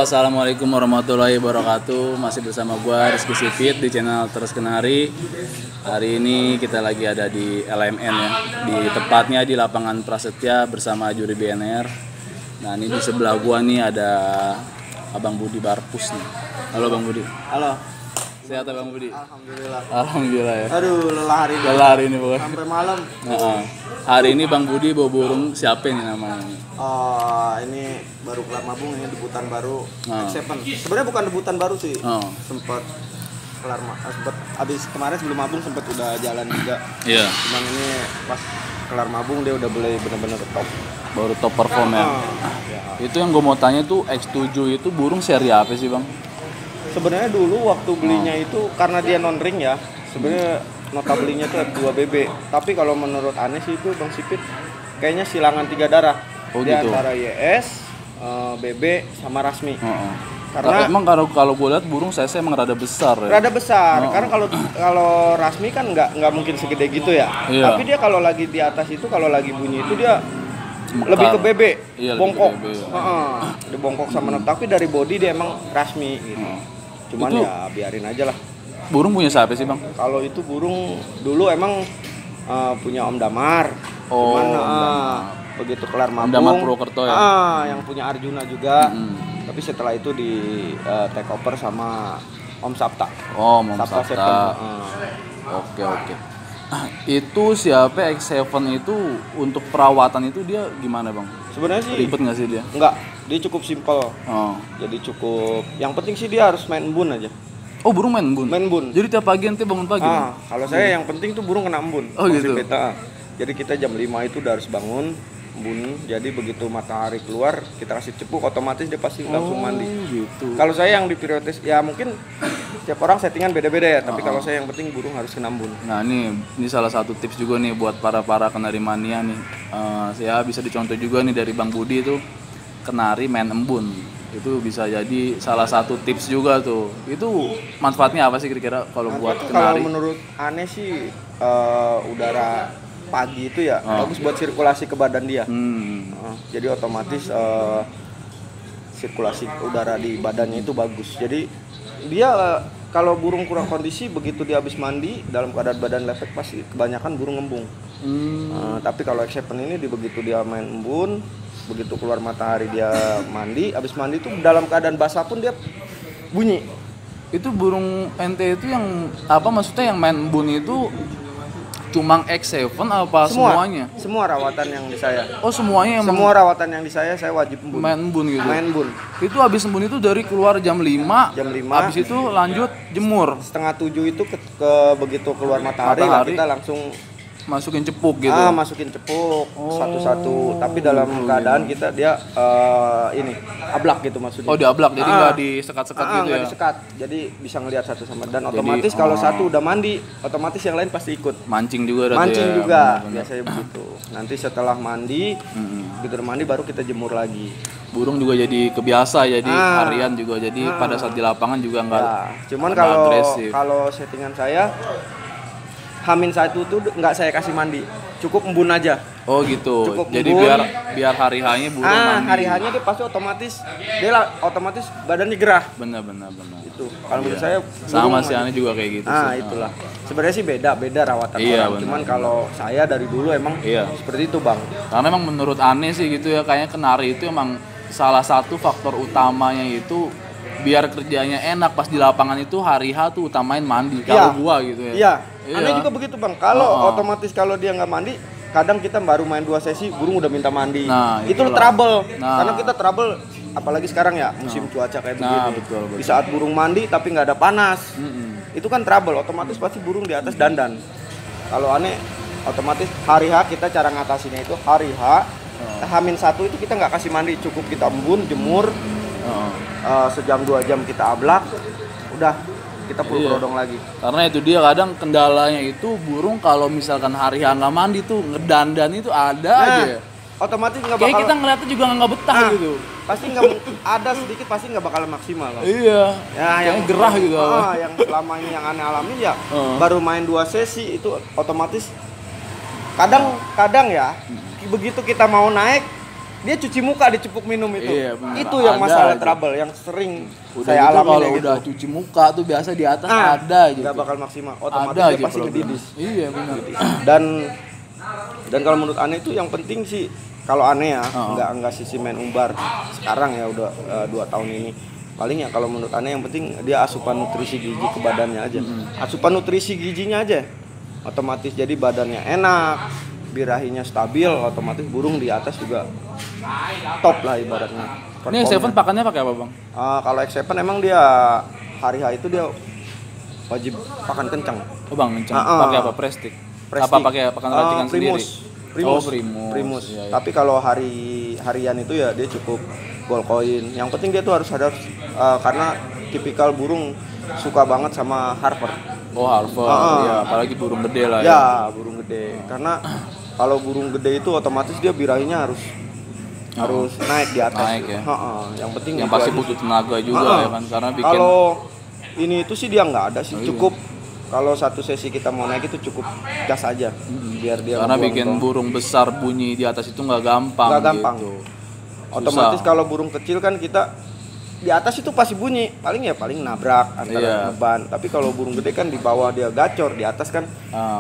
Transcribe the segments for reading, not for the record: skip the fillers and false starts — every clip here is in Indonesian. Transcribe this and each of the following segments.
Assalamualaikum warahmatullahi wabarakatuh. Masih bersama gua Rizky Sipit di channel Terus Kenari. Hari ini kita lagi ada di LMN ya. Di tepatnya di lapangan Prasetya bersama juri BNR. Nah, ini di sebelah gua nih ada Abang Budi Barpus nih. Halo Bang Budi. Halo. Sehat ya Bang Budi? Alhamdulillah. Alhamdulillah ya. Aduh, lelah hari ini. Lelah hari ini pokoknya. Sampai malam. Hari ini Bang Budi bawa burung siapa ini namanya? Ini baru kelar mabung, ini debutan baru X7. Sebenarnya bukan debutan baru sih. Sempat kelar sempat habis kemarin sebelum mabung sempat udah jalan juga. Iya. Cuman ini pas kelar mabung dia udah boleh bener-bener top. Baru top perform ya. Itu yang gue mau tanya tuh X7 itu burung seri apa sih Bang? Sebenarnya dulu waktu belinya itu karena dia non ring ya. Sebenarnya nota belinya tuh F2BB. Tapi kalau menurut aneh sih itu Bang Sipit kayaknya silangan 3 darah. Di gitu. Antara YS, BB sama Rasmi. Karena emang kalau gue lihat burung saya emang rada besar ya. Rada besar. Karena kalau Rasmi kan nggak mungkin segede gitu ya. Iya. Tapi dia kalau lagi di atas itu kalau lagi bunyi itu dia Mekar. lebih ke BB, Iya, bongkok. lebih ke BB, ya. Dia bongkok sama tapi dari body dia emang Rasmi gitu. Cuman itu, ya biarin aja lah. Burung punya siapa sih Bang? Kalau itu burung dulu emang punya Om Damar. Oh, Cuman begitu kelar mabung. Om Damar Purwokerto ya. Yang punya Arjuna juga. Tapi setelah itu di take over sama Om Sapta. Oh, Om Sapta. Oke. Itu siapa X7 itu untuk perawatan itu dia gimana Bang? Sebenarnya sih ribet nggak sih dia? Enggak, dia cukup simpel. Jadi cukup. Yang penting sih dia harus main embun aja. Oh, burung main embun? Main embun. Jadi tiap pagi nanti bangun pagi? Kalau saya yang penting tuh burung kena embun. Oh gitu. Jadi kita jam 5 itu udah harus bangun embun. Jadi begitu matahari keluar kita kasih cepuk, otomatis dia pasti langsung mandi. Gitu. Kalau saya yang diprioritas ya mungkin setiap orang settingan beda-beda ya. Tapi kalau saya yang penting burung harus kena embun. Nah ini salah satu tips juga nih buat para kenari mania nih. Saya bisa dicontoh juga nih dari Bang Budi itu kenari main embun. Itu bisa jadi salah satu tips juga tuh. Itu manfaatnya apa sih kira-kira kalau buat kenari? Kalau menurut aneh sih udara pagi itu ya bagus buat sirkulasi ke badan dia. Jadi otomatis sirkulasi udara di badannya itu bagus. Jadi dia kalau burung kurang kondisi begitu dia habis mandi dalam keadaan badan lepek pasti kebanyakan burung embung. Tapi kalau X7 ini begitu dia main embun, begitu keluar matahari dia mandi, habis mandi itu dalam keadaan basah pun dia bunyi. Itu burung ente itu yang apa maksudnya yang main embun itu cuma X7 apa semuanya? Semua rawatan yang di saya. Oh, semuanya yang semua rawatan yang di saya wajib embun. Main embun gitu. Main embun. Itu habis embun itu dari keluar jam 5. Habis itu lanjut jemur. Setengah 7 itu ke begitu keluar matahari. Kita langsung masukin cepuk gitu. Masukin cepuk satu-satu. Tapi dalam keadaan kita dia ini ablak gitu maksudnya. Oh, diablak. Jadi nggak disekat-sekat gitu ya. Nggak disekat. Jadi bisa ngelihat satu sama dan otomatis kalau satu udah mandi, otomatis yang lain pasti ikut. Mancing juga Bener. Biasanya begitu. Nanti setelah mandi, begitu mandi baru kita jemur lagi. Burung juga jadi kebiasa, jadi harian juga. Jadi pada saat di lapangan juga nggak cuman kalau settingan saya H-1 tuh nggak saya kasih mandi, cukup embun aja. Oh gitu. Cukup jadi embun. biar hari-harinya burung mandi. Hari-harinya dia pasti otomatis badannya gerah. Benar. Itu. Kalau menurut saya sama si Ani juga kayak gitu. Itulah. Sebenarnya sih beda rawatan orang. Cuman kalau saya dari dulu emang seperti itu Bang. Karena emang menurut Ani sih gitu ya, kayaknya kenari itu emang salah satu faktor utamanya itu biar kerjanya enak pas di lapangan itu hari H tuh utamain mandi. Kalau gua gitu ya. Iya. Aneh juga begitu Bang. Kalau otomatis kalau dia nggak mandi, kadang kita baru main 2 sesi, burung udah minta mandi. Itu trouble. Karena kita trouble, apalagi sekarang ya musim cuaca kayak begini. Betul. Di saat burung mandi tapi nggak ada panas, itu kan trouble. Otomatis pasti burung di atas dandan. Kalau aneh, otomatis hari H kita cara ngatasinnya itu hari H. H-1 itu kita nggak kasih mandi, cukup kita embun, jemur. Sejam 2 jam kita ablak, udah kita full berodong lagi. Karena itu dia kadang kendalanya itu burung kalau misalkan hari nggak mandi tuh ngedandan itu ada aja. Otomatis nggak bakal. Kayak kita ngeliatnya juga nggak betah gitu. Pasti nggak ada sedikit pasti nggak bakal maksimal. Iya. Ya yang gerah gitu. Yang selama ini yang aneh alamin ya baru main 2 sesi itu otomatis kadang ya begitu kita mau naik dia cuci muka di cupuk minum itu. Iya, bener. Itu yang Ada masalah aja. trouble yang sering Udah saya gitu alami kalau gitu. udah cuci muka tuh biasa di atas ada gitu. Nggak bakal maksimal. Otomatis Ada dia aja pasti problem. ngedidis. Iya benar. Dan kalau menurut Ane itu yang penting sih kalau Ane ya nggak sisi main umbar sekarang ya udah 2 tahun ini paling ya kalau menurut Ane yang penting dia asupan nutrisi gizi ke badannya aja. Asupan nutrisi gizinya aja otomatis jadi badannya enak, birahinya stabil, otomatis burung di atas juga top lah ibaratnya. Ini X7 pakannya pakai apa bang? Kalau X7 emang dia hari H itu dia wajib pakan kencang. Oh bang kencang. Pakai apa? Prestik. Apa pakai pakan racikan sendiri? Primus. Primus. Iya, iya. Tapi kalau harian itu ya dia cukup gold coin. Yang penting dia tuh harus sadar karena tipikal burung suka banget sama Harvard. Oh Harvard, ya apalagi burung gede lah ya. Ya burung gede. Karena kalau burung gede itu otomatis dia birahinya harus naik di atas. Naik ya. Yang penting Yang itu pasti aja. butuh tenaga juga ya kan, karena bikin. Kalau ini itu sih dia nggak ada sih, cukup kalau satu sesi kita mau naik itu cukup gas aja biar dia Karena ngebuang bikin doang. burung besar bunyi di atas itu nggak gampang. Nggak gampang. Gitu. Otomatis Susah. kalau burung kecil kan kita di atas itu pasti bunyi, paling nabrak antara ngeban. Tapi kalau burung gede kan di bawah dia gacor, di atas kan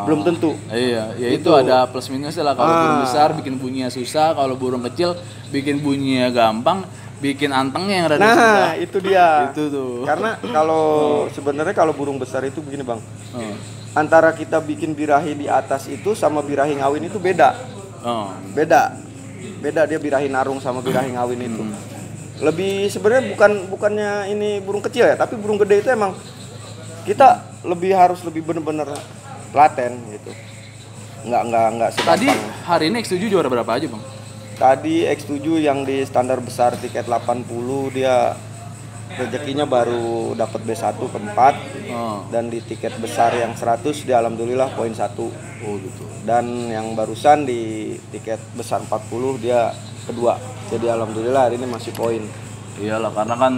belum tentu. Iya, ya itu ada plus minusnya lah. Kalau burung besar bikin bunyinya susah, kalau burung kecil bikin bunyinya gampang, bikin antengnya yang rada susah. Nah, itu dia. Itu tuh. Karena kalau sebenarnya kalau burung besar itu begini, Bang. Antara kita bikin birahi di atas itu sama birahi ngawin itu beda. Beda dia birahi narung sama birahi ngawin itu. Lebih sebenarnya bukannya ini burung kecil ya, tapi burung gede itu emang kita harus lebih bener-bener telaten gitu. Nggak segampang. Tadi hari ini X7 juara berapa aja, Bang? Tadi X7 yang di standar besar tiket 80 dia rezekinya baru dapat B1 keempat. Dan di tiket besar yang 100 dia alhamdulillah poin 1. Oh gitu. Dan yang barusan di tiket besar 40 dia kedua. Jadi alhamdulillah hari ini masih poin. Iyalah, karena kan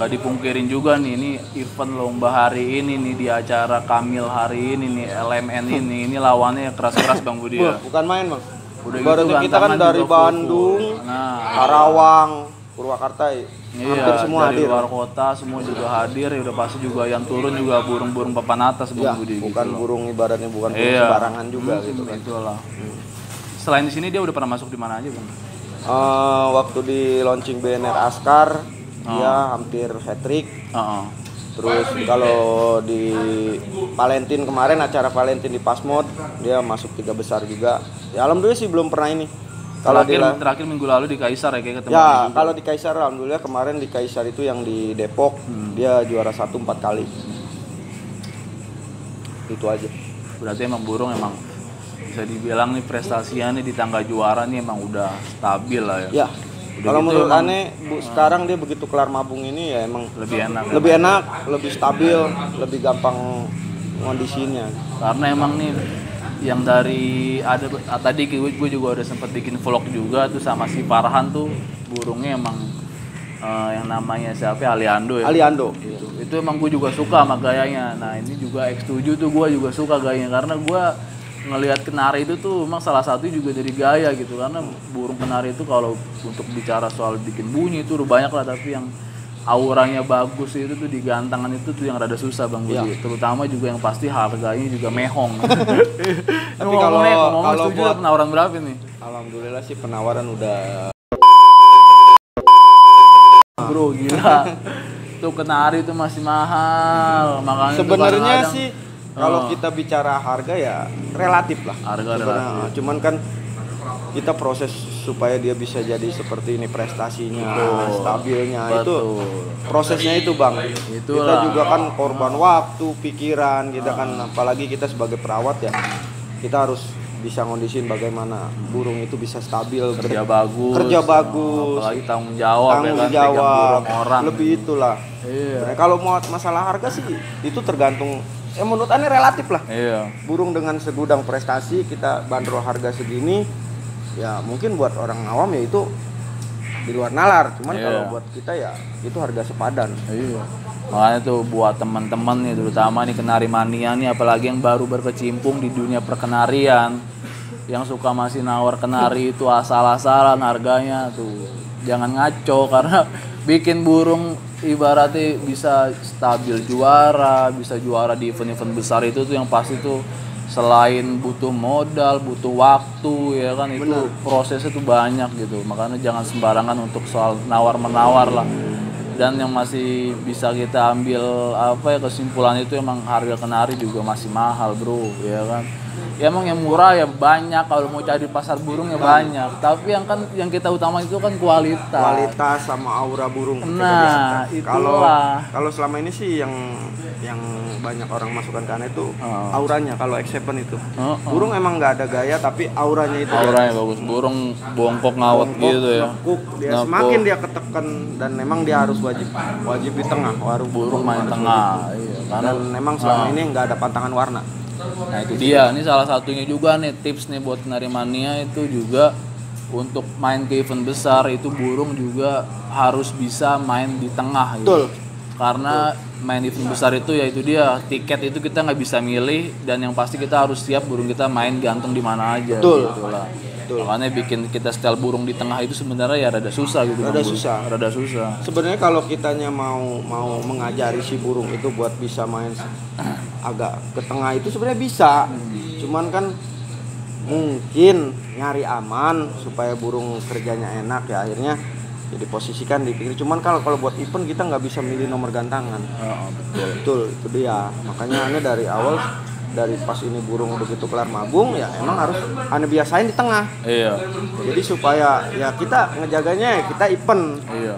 nggak dipungkirin juga nih, ini event lomba hari ini nih di acara Kamil hari ini nih, LMN ini lawannya keras-keras Bang Budi ya. Bukan main, Bang. Udah Ibaratnya gitu kita kan gantangan dari juga full. Bandung, Nah, Karawang, Purwakarta, hampir iya, semua dari hadir. luar kota semua juga hadir, ya udah pasti juga yang turun juga burung-burung papan atas Bang Ya, Budi bukan gitu. burung ibaratnya bukan burung Iya. sembarangan juga gitu kan. Itulah. Selain di sini dia udah pernah masuk di mana aja, Bang? Waktu di launching BNR Askar dia hampir hat-trick. Terus kalau di Valentine kemarin acara Valentine di Pasmod dia masuk 3 besar juga. Ya alhamdulillah sih belum pernah ini. Kalau Terakhir minggu lalu di Kaisar ya kayak ketemu ya juga. kalau di Kaisar alhamdulillah kemarin di Kaisar itu yang di Depok dia juara 1 4 kali. Itu aja. Berarti emang burung emang bisa dibilang nih prestasinya nih di tangga juara nih emang udah stabil lah ya. Ya. Udah Kalau gitu menurut emang, Ane sekarang dia begitu kelar mabung ini ya emang lebih enak. lebih stabil, lebih gampang kondisinya. Karena emang nih yang dari tadi gue juga udah sempat bikin vlog juga tuh sama si Farhan tuh burungnya emang yang namanya siapa Aliando ya. Aliando. Itu emang gue juga suka sama gayanya. Nah ini juga X7 tuh gue juga suka gayanya karena gue ngelihat kenari itu tuh emang salah satu juga dari gaya gitu, karena burung kenari itu kalau untuk bicara soal bikin bunyi itu udah banyak lah, tapi yang auranya bagus itu tuh di gantangan itu tuh yang rada susah Bang Budi. Terutama juga yang pasti harganya juga mehong. Tapi kalau X7 buat penawaran berapa nih? alhamdulillah sih penawaran udah Bro gila. Tuh kenari itu masih mahal. Makanya sebenarnya tuh sih kalau kita bicara harga ya relatif lah. Harga Sebenarnya, relatif. cuman kan kita proses supaya dia bisa jadi seperti ini prestasinya, stabilnya itu prosesnya itu Bang. Kita juga kan korban waktu, pikiran, kita kan apalagi kita sebagai perawat ya. Kita harus bisa ngondisiin bagaimana burung itu bisa stabil, kerja bagus, apalagi tanggung jawab ya kan, pegang burung orang. Lebih itulah. Iya. Nah, kalau mau masalah harga sih itu tergantung. Menurut Ane relatif lah. Iya. Burung dengan segudang prestasi kita bandrol harga segini, ya mungkin buat orang awam ya itu di luar nalar. Cuman kalau buat kita ya itu harga sepadan. Iya. Makanya tuh buat teman-teman nih, terutama nih kenari mania nih, apalagi yang baru berkecimpung di dunia perkenarian, yang suka masih nawar kenari itu asal-asalan harganya tuh. Jangan ngaco karena bikin burung ibaratnya bisa stabil juara, bisa juara di event-event besar itu tuh yang pasti tuh selain butuh modal, butuh waktu ya kan, itu prosesnya tuh banyak gitu. Makanya jangan sembarangan untuk soal nawar-menawar lah. Dan yang masih bisa kita ambil apa ya kesimpulan itu emang harga kenari juga masih mahal bro ya kan. Ya emang yang murah ya banyak, kalau mau cari pasar burung ya banyak, tapi yang kita utama itu kan kualitas sama aura burung. Nah itulah kalau selama ini sih yang banyak orang masukkan ke Ane itu auranya. Kalau X7 itu burung emang nggak ada gaya tapi auranya itu bagus. Burung bongkok ngawet gitu ya, semakin dia ketekan dan memang dia harus wajib di tengah, burung main tengah iya, karena dan memang selama ini nggak ada pantangan warna. Nah itu dia, ini salah satunya juga nih tips nih buat kenari mania itu juga untuk main ke event besar itu burung juga harus bisa main di tengah gitu. Betul. Karena main event besar itu ya itu dia, tiket itu kita nggak bisa milih dan yang pasti kita harus siap burung kita main gantung di mana aja. Betul. Gitu lah. Makanya bikin kita setel burung di tengah itu sebenarnya ya rada susah gitu. Rada susah. Sebenarnya kalau kitanya mau mengajari si burung itu buat bisa main agak ke tengah itu sebenarnya bisa. Cuman kan mungkin nyari aman supaya burung kerjanya enak ya akhirnya jadi posisikan di pinggir. Cuman kalau buat event kita nggak bisa milih nomor gantangan. Betul itu dia. Makanya Ane dari awal dari pas ini burung begitu kelar magung ya emang harus Ane biasain di tengah. Iya. Jadi supaya ya kita ngejaganya kita event. Iya.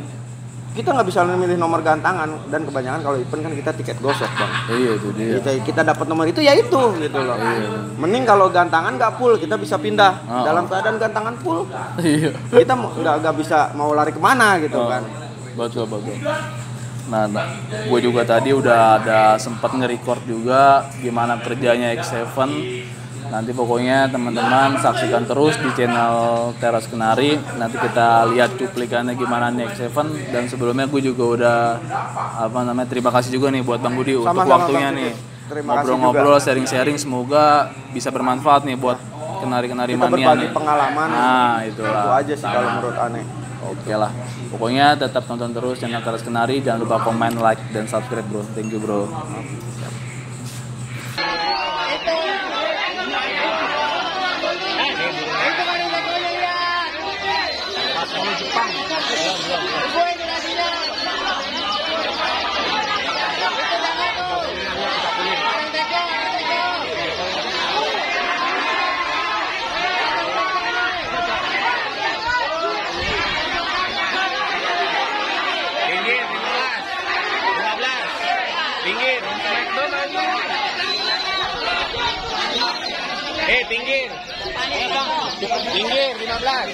Kita nggak bisa memilih nomor gantangan dan kebanyakan kalau event kan kita tiket gosok bang. Iya itu dia. Kita dapat nomor itu ya itu gitu loh. Iya. Mending kalau gantangan nggak full kita bisa pindah. Dalam keadaan gantangan full. Iya. Kita nggak bisa mau lari kemana gitu kan. Betul. Nah, gue juga tadi udah ada sempat nge-record juga gimana kerjanya X7. Nanti pokoknya teman-teman saksikan terus di channel Teras Kenari. Nanti kita lihat cuplikannya gimana nih X7. Dan sebelumnya gue juga udah terima kasih juga nih buat Bang Budi untuk waktunya nih. Ngobrol-ngobrol, sharing-sharing, semoga bisa bermanfaat nih buat kenari-kenari mania nih. Berbagi pengalaman. Nah, itulah. Itu aja sih kalau menurut Ane. Oke lah. Pokoknya tetap tonton terus channel Teras Kenari, jangan lupa komen, like, dan subscribe bro. Thank you bro. Pinggir. Pinggir 15. Lagi.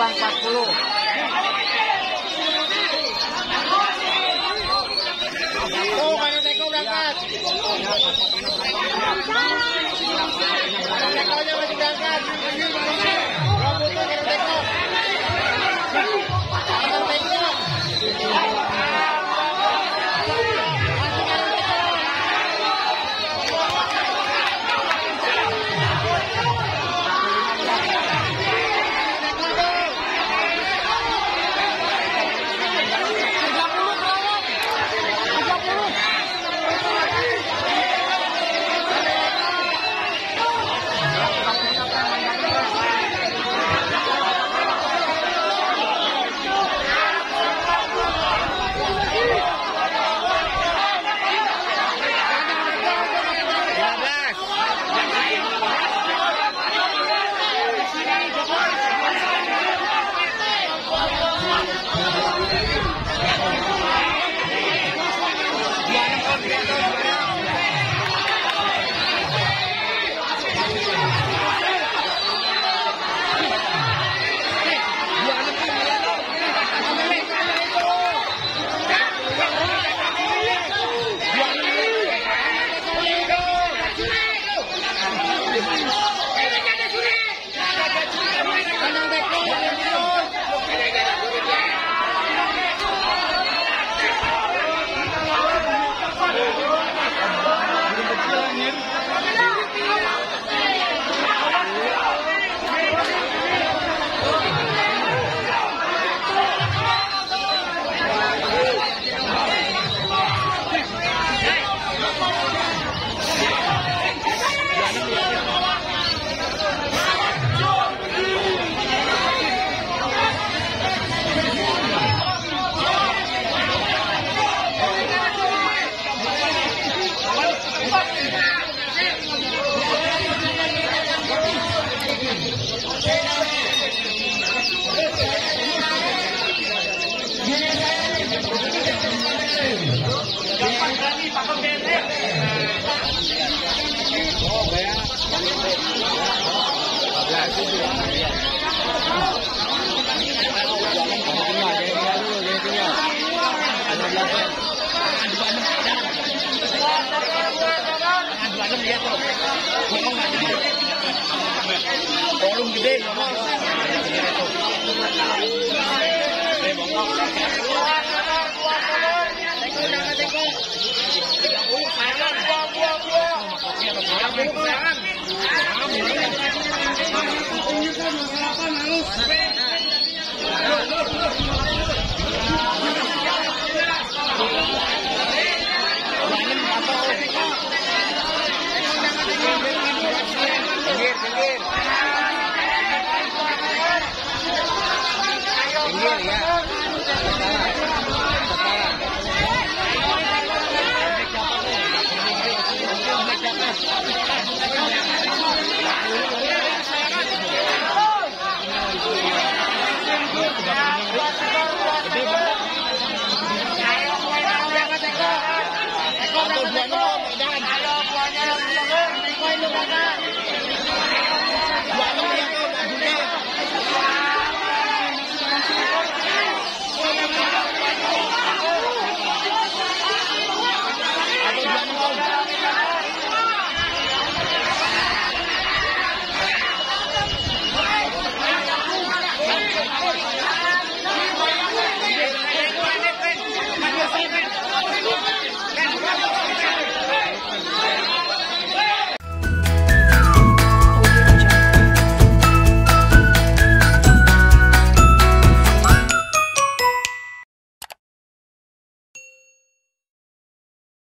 40. Oh, Kano Teko berangkat. Kano Teko masih berangkat. Rambutnya Kano Teko. Volume gede. Pinggir ya.